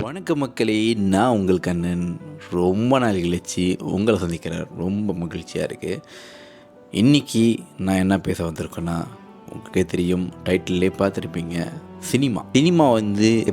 வணக்கம் மக்களே, நான் உங்கள் கண்ணன். ரொம்ப நாள் கழிச்சு உங்களை சந்திக்கிறேன். ரொம்ப மகிழ்ச்சியாக இருக்குது. இன்றைக்கி நான் என்ன பேச வந்திருக்கேன்னா, உங்களுக்கே தெரியும், டைட்டிலே பார்த்துருப்பீங்க. சினிமா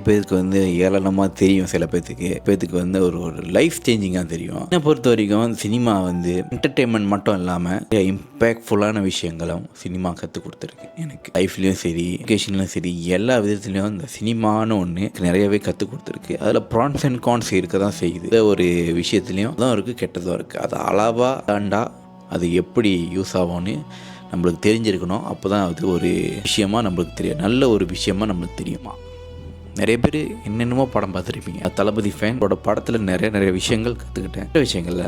பேருக்கு ஏளனமாக தெரியும். சில பேர்த்துக்கு ஒரு லைஃப் சேஞ்சிங்காக தெரியும். என்னை பொறுத்த வரைக்கும் சினிமா என்டர்டெயின்மெண்ட் மட்டும் இல்லாமல் இம்பேக்ட்ஃபுல்லான விஷயங்களும் சினிமா கற்றுக் கொடுத்துருக்கு. எனக்கு லைஃப்லேயும் சரி, எஜுகேஷன்லையும் சரி, எல்லா விதத்துலேயும் இந்த சினிமான்னு ஒன்று நிறையவே கற்றுக் கொடுத்துருக்கு. அதில் ப்ரான்ஸ் அண்ட் கான்ஸ் இருக்க தான் செய்யுது. ஒரு விஷயத்துலேயும் தான் இருக்குது, கெட்டதும் இருக்குது. அது அளவாக தாண்டா அது எப்படி யூஸ் ஆகும்னு நம்மளுக்கு தெரிஞ்சிருக்கணும். அப்போ தான் அது ஒரு விஷயமாக நம்மளுக்கு தெரியும், நல்ல ஒரு விஷயமாக நம்மளுக்கு தெரியுமா. நிறைய பேர் என்னென்னமோ படம் பார்த்துருப்பீங்க. தளபதி ஃபேனோட படத்தில் நிறைய விஷயங்கள் கற்றுக்கிட்டேன்.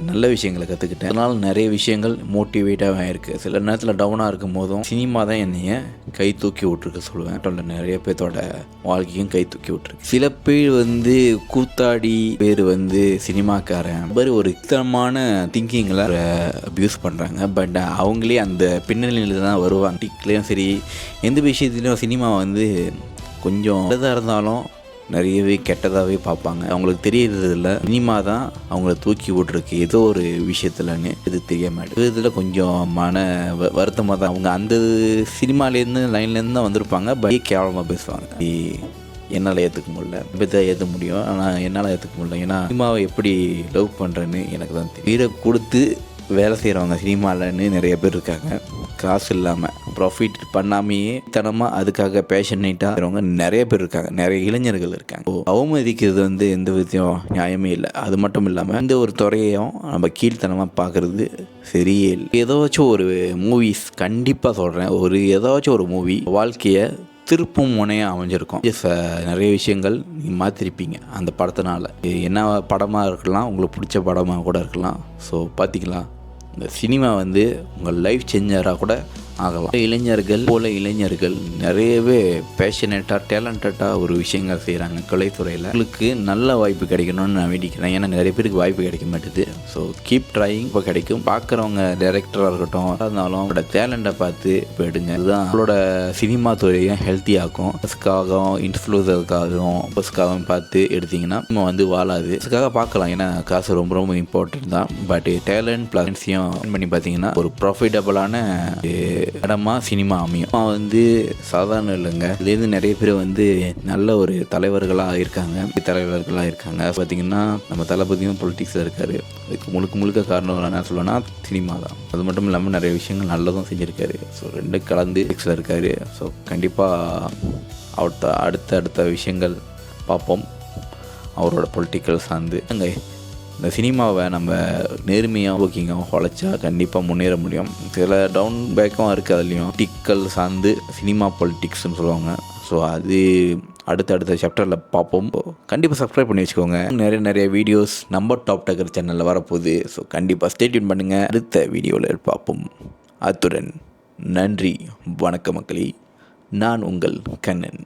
நல்ல விஷயங்களை கற்றுக்கிட்டேன். அதனால் நிறைய விஷயங்கள் மோட்டிவேட்டாக இருக்குது. சில நேரத்தில் டவுனாக இருக்கும் போதும் சினிமா தான் என்னைய கை தூக்கி விட்ருக்கு சொல்லுவேன். நிறைய பேர்த்தோட வாழ்க்கையும் கை தூக்கி விட்ருக்கு. சில பேர் கூத்தாடி பேர் சினிமாக்காரன் மாதிரி ஒரு இத்தனமான திங்கிங்கில் அப்யூஸ் பண்ணுறாங்க. பட் அவங்களே அந்த பின்னணியில் தான் வருவாங்க. டிக்லேயும் சரி, எந்த விஷயத்துலையும் சினிமா கொஞ்சம் நல்லதாக இருந்தாலும் நிறையவே கெட்டதாகவே பார்ப்பாங்க. அவங்களுக்கு தெரியறதில்ல சினிமா தான் அவங்கள தூக்கி விட்ருக்கு ஏதோ ஒரு விஷயத்துலன்னு. இது தெரிய மாட்டேங்குது. இதில் கொஞ்சம் வருத்தமாக தான் அவங்க அந்த சினிமாலேருந்து லைன்லேருந்து தான் வந்திருப்பாங்க. பட் கேவலமாக பேசுவாங்க. என்னால் ஏற்றுக்க முடியல. இப்போ ஏற்ற முடியும், ஆனால் என்னால் ஏற்றுக்க முடியல. ஏன்னா சினிமாவை எப்படி லவ் பண்ணுறேன்னு எனக்கு தான் தெரியும். வீரை கொடுத்து வேலை செய்கிறவங்க சினிமாலன்னு நிறைய பேர் இருக்காங்க. காசு இல்லாமல் ப்ராஃபிட் பண்ணாமையே தனமாக அதுக்காக பேஷனேட்டாக இருக்கிறவங்க நிறைய பேர் இருக்காங்க. நிறைய இளைஞர்கள் இருக்காங்க. அவமதிக்கிறது எந்த விதத்தையும் நியாயமே இல்லை. அது மட்டும் இல்லாமல் இந்த ஒரு துறையையும் நம்ம கீழ்த்தனமாக பார்க்குறது சரியே இல்லை. ஏதாச்சும் ஒரு மூவிஸ் கண்டிப்பாக சொல்கிறேன், ஏதாச்சும் ஒரு மூவி வாழ்க்கையை திருப்பும் முனையாக அமைஞ்சிருக்கும். நிறைய விஷயங்கள் நீங்கள் மாற்றிருப்பீங்க அந்த படத்தினால. என்ன படமாக இருக்கலாம், உங்களுக்கு பிடிச்ச படமாக கூட இருக்கலாம். ஸோ பார்த்திங்களா, இந்த சினிமா உங்கள் லைஃப் சேஞ்சராக கூட ஆகலாம். இளைஞர்கள் நிறையவே பேஷனேட்டாக டேலண்டடாக ஒரு விஷயங்கள் செய்கிறாங்க கலைத்துறையில். உங்களுக்கு நல்ல வாய்ப்பு கிடைக்கணும்னு நான் வேண்டிக்கிறேன். ஏன்னா நிறைய பேருக்கு வாய்ப்பு கிடைக்க மாட்டேது. So keep trying. இப்போ கிடைக்கும். பார்க்குறவங்க டைரக்டராக இருக்கட்டும், இருந்தாலும் அவங்களோட டேலண்ட்டை பார்த்து போயிடுங்க. இதுதான் அவங்களோட சினிமா துறையை ஹெல்த்தியாக்கும். பஸ்க்காகவும் இன்ஃப்ளூசருக்காகவும் பார்த்து எடுத்திங்கன்னா நம்ம வாழாது. பஸ்க்காக பார்க்கலாம், ஏன்னா காசு ரொம்ப ரொம்ப இம்பார்ட்டன்ட் தான். பட் டேலண்ட் ப்ளஸையும் பண்ணி பார்த்தீங்கன்னா ஒரு ப்ராஃபிட்டபிளான இடமா சினிமா அமையும். சாதாரண இல்லைங்க. இதுலேருந்து நிறைய பேர் நல்ல ஒரு தலைவர்களாக இருக்காங்க. பார்த்தீங்கன்னா நம்ம தளபதியும் பொலிட்டிக்ஸில் இருக்காரு. அதுக்கு முழுக்க காரணம் என்ன சொல்லணும்னா சினிமா தான். அது மட்டும் இல்லாமல் நிறைய விஷயங்கள் நல்லதும் செஞ்சுருக்காரு. ஸோ ரெண்டு கலந்து இருக்காரு. ஸோ கண்டிப்பாக அடுத்த விஷயங்கள் பார்ப்போம். அவரோட பொலிட்டிக்கல் சார்ந்து இந்த சினிமாவை நம்ம நேர்மையாக ஓக்கிங்காக உழைச்சா கண்டிப்பாக முன்னேற முடியும். சில டவுன் பேக்கும் இருக்குது. அதுலேயும் டிக்கல் சார்ந்து சினிமா பொலிட்டிக்ஸ்னு சொல்லுவாங்க. ஸோ அது அடுத்த சாப்டரில் பார்ப்போம். கண்டிப்பாக சப்ஸ்கிரைப் பண்ணி வச்சுக்கோங்க. நிறைய வீடியோஸ் நம்ம டாப் டக்கர் சேனலில் வரப்போகுது. ஸோ கண்டிப்பாக ஸ்டே டியூன் பண்ணுங்கள். அடுத்த வீடியோவில் பார்ப்போம். அத்துடன் நன்றி, வணக்கம் மக்களே. நான் உங்கள் கண்ணன்.